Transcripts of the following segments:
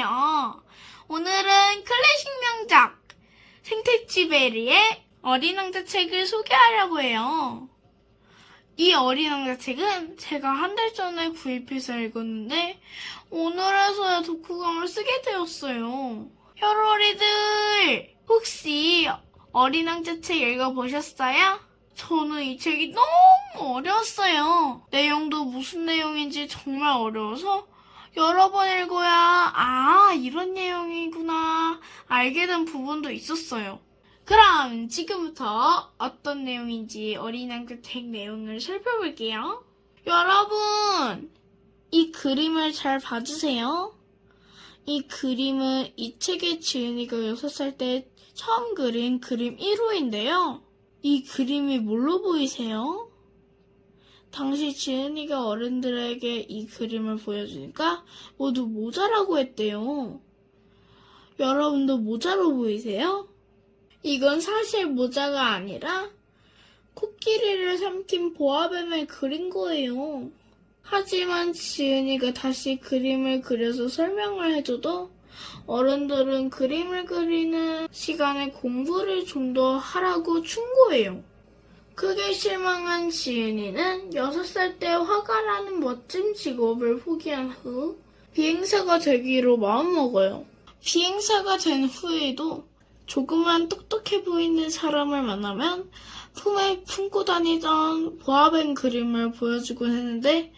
안녕하세요. 오늘은 클래식 명작 생테치베리의 어린 왕자 책을 소개하려고 해요. 이 어린 왕자 책은 제가 한 달 전에 구입해서 읽었는데 오늘에서야 독후감을 쓰게 되었어요. 혈오리들 혹시 어린 왕자 책 읽어보셨어요? 저는 이 책이 너무 어려웠어요. 내용도 무슨 내용인지 정말 어려워서 여러 번 읽어야 이런 내용이구나 알게 된 부분도 있었어요. 그럼 지금부터 어떤 내용인지 어린 왕자 책 내용을 살펴볼게요. 여러분, 이 그림을 잘 봐주세요. 이 그림은 이 책의 지은이가 6살 때 처음 그린 그림 1호인데요. 이 그림이 뭘로 보이세요? 당시 지은이가 어른들에게 이 그림을 보여주니까 모두 모자라고 했대요. 여러분도 모자로 보이세요? 이건 사실 모자가 아니라 코끼리를 삼킨 보아뱀을 그린 거예요. 하지만 지은이가 다시 그림을 그려서 설명을 해줘도 어른들은 그림을 그리는 시간에 공부를 좀 더 하라고 충고해요. 크게 실망한 지은이는 6살 때 화가라는 멋진 직업을 포기한 후 비행사가 되기로 마음먹어요. 비행사가 된 후에도 조그만 똑똑해 보이는 사람을 만나면 품에 품고 다니던 보아뱀 그림을 보여주곤 했는데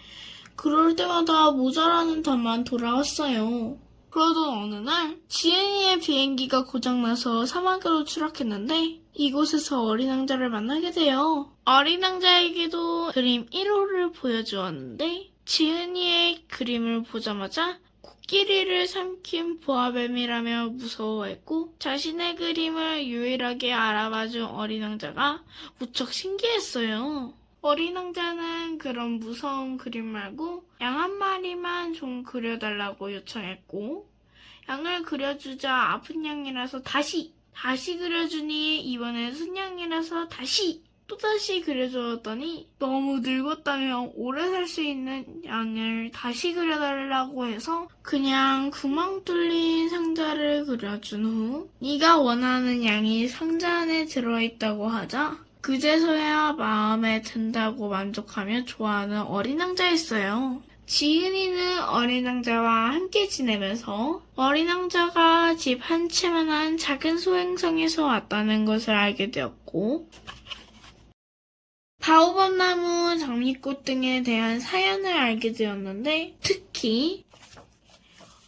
그럴 때마다 모자라는 답만 돌아왔어요. 그러던 어느 날 지은이의 비행기가 고장나서 사막으로 추락했는데 이곳에서 어린 왕자를 만나게 돼요. 어린 왕자에게도 그림 1호를 보여주었는데 지은이의 그림을 보자마자 코끼리를 삼킨 보아뱀이라며 무서워했고 자신의 그림을 유일하게 알아봐준 어린 왕자가 무척 신기했어요. 어린 왕자는 그런 무서운 그림 말고 양 한 마리만 좀 그려달라고 요청했고 양을 그려주자 아픈 양이라서 다시 그려주니 이번엔 순양이라서 또다시 그려주었더니 너무 늙었다며 오래 살 수 있는 양을 다시 그려달라고 해서 그냥 구멍 뚫린 상자를 그려준 후 네가 원하는 양이 상자 안에 들어있다고 하자 그제서야 마음에 든다고 만족하며 좋아하는 어린 왕자였어요. 지은이는 어린 왕자와 함께 지내면서 어린 왕자가 집 한 채만한 작은 소행성에서 왔다는 것을 알게 되었고 바오밥나무, 장미꽃 등에 대한 사연을 알게 되었는데 특히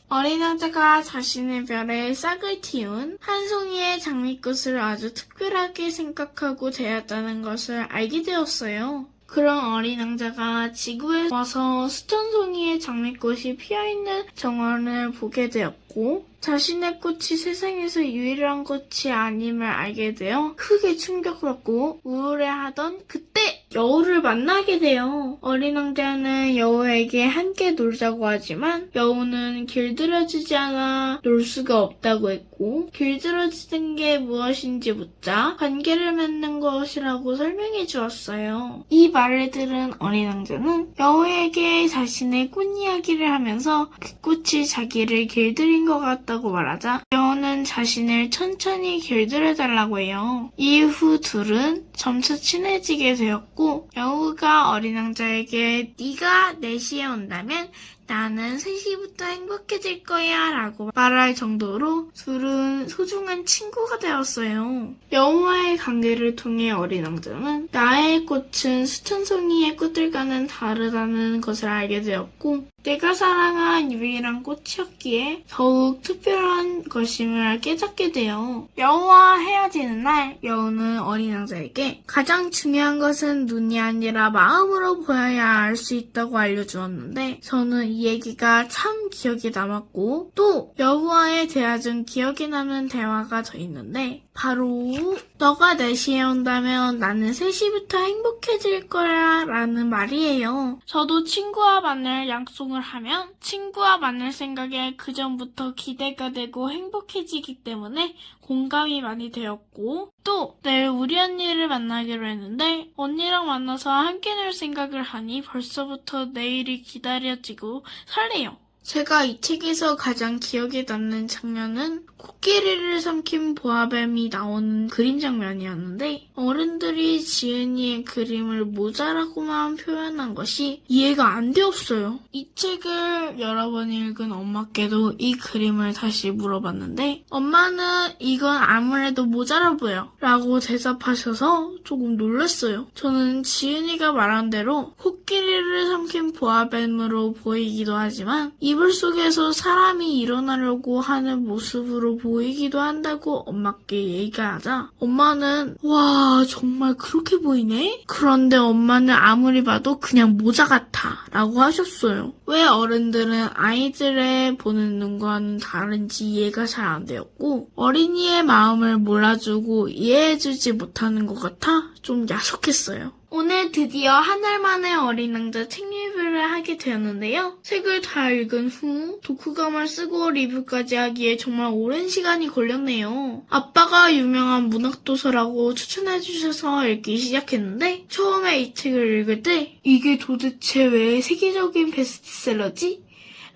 어린 왕자가 자신의 별에 싹을 틔운 한 송이의 장미꽃을 아주 특별하게 생각하고 대했다는 것을 알게 되었어요. 그런 어린 왕자가 지구에 와서 수천 송이의 장미꽃이 피어있는 정원을 보게 되었고 자신의 꽃이 세상에서 유일한 꽃이 아님을 알게 되어 크게 충격받고 우울해하던 그때 여우를 만나게 돼요. 어린 왕자는 여우에게 함께 놀자고 하지만 여우는 길들여지지 않아 놀 수가 없다고 했고 길들여지는 게 무엇인지 묻자 관계를 맺는 것이라고 설명해 주었어요. 이 말을 들은 어린 왕자는 여우에게 자신의 꽃 이야기를 하면서 그 꽃이 자기를 길들인 것 같다고 말하자 여우는 자신을 천천히 길들여달라고 해요. 이후 둘은 점차 친해지게 되었고 여우가 어린 왕자에게 네가 4시에 온다면 나는 3시부터 행복해질 거야 라고 말할 정도로 둘은 소중한 친구가 되었어요. 여우와의 관계를 통해 어린 왕자는 나의 꽃은 수천 송이의 꽃들과는 다르다는 것을 알게 되었고 내가 사랑한 유일한 꽃이었기에 더욱 특별한 것임을 깨닫게 돼요. 여우와 헤어지는 날 여우는 어린 왕자에게 가장 중요한 것은 눈이 아니라 마음으로 보여야 알 수 있다고 알려주었는데 저는 이 얘기가 참 기억에 남았고 또 여우와의 대화 중 기억에 남는 대화가 더 있는데 바로 너가 4시에 온다면 나는 3시부터 행복해질 거야 라는 말이에요. 저도 친구와 만날 약속을 하면 친구와 만날 생각에 그전부터 기대가 되고 행복해지기 때문에 공감이 많이 되었고 또 내일 우리 언니를 만나기로 했는데 언니랑 만나서 함께 놀 생각을 하니 벌써부터 내일이 기다려지고 설레요. 제가 이 책에서 가장 기억에 남는 장면은 코끼리를 삼킨 보아뱀이 나오는 그림 장면이었는데 어른들이 지은이의 그림을 모자라고만 표현한 것이 이해가 안 되었어요. 이 책을 여러 번 읽은 엄마께도 이 그림을 다시 물어봤는데 엄마는 이건 아무래도 모자라 보여 라고 대답하셔서 조금 놀랐어요. 저는 지은이가 말한 대로 코끼리를 삼킨 보아뱀으로 보이기도 하지만 이불 속에서 사람이 일어나려고 하는 모습으로 보이기도 한다고 엄마께 얘기하자 엄마는 와 정말 그렇게 보이네? 그런데 엄마는 아무리 봐도 그냥 모자 같아 라고 하셨어요. 왜 어른들은 아이들의 보는 눈과는 다른지 이해가 잘 안 되었고 어린이의 마음을 몰라주고 이해해주지 못하는 것 같아 좀 야속했어요. 오늘 드디어 한 달 만에 어린 왕자 책 리뷰를 하게 되었는데요. 책을 다 읽은 후 독후감을 쓰고 리뷰까지 하기에 정말 오랜 시간이 걸렸네요. 아빠가 유명한 문학도서라고 추천해주셔서 읽기 시작했는데 처음에 이 책을 읽을 때 이게 도대체 왜 세계적인 베스트셀러지?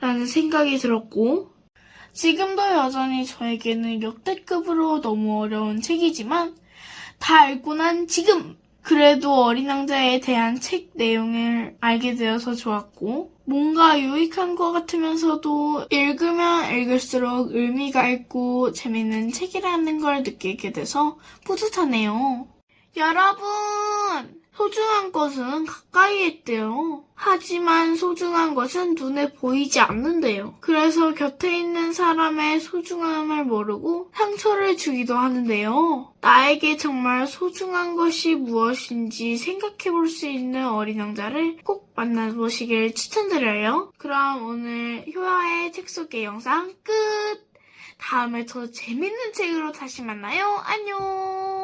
라는 생각이 들었고 지금도 여전히 저에게는 역대급으로 너무 어려운 책이지만 다 읽고 난 지금! 그래도 어린 왕자에 대한 책 내용을 알게 되어서 좋았고 뭔가 유익한 것 같으면서도 읽으면 읽을수록 의미가 있고 재밌는 책이라는 걸 느끼게 돼서 뿌듯하네요. 여러분! 소중한 것은 가까이에 있대요. 하지만 소중한 것은 눈에 보이지 않는데요. 그래서 곁에 있는 사람의 소중함을 모르고 상처를 주기도 하는데요. 나에게 정말 소중한 것이 무엇인지 생각해 볼 수 있는 어린 왕자를 꼭 만나보시길 추천드려요. 그럼 오늘 효아의 책 소개 영상 끝! 다음에 더 재밌는 책으로 다시 만나요. 안녕!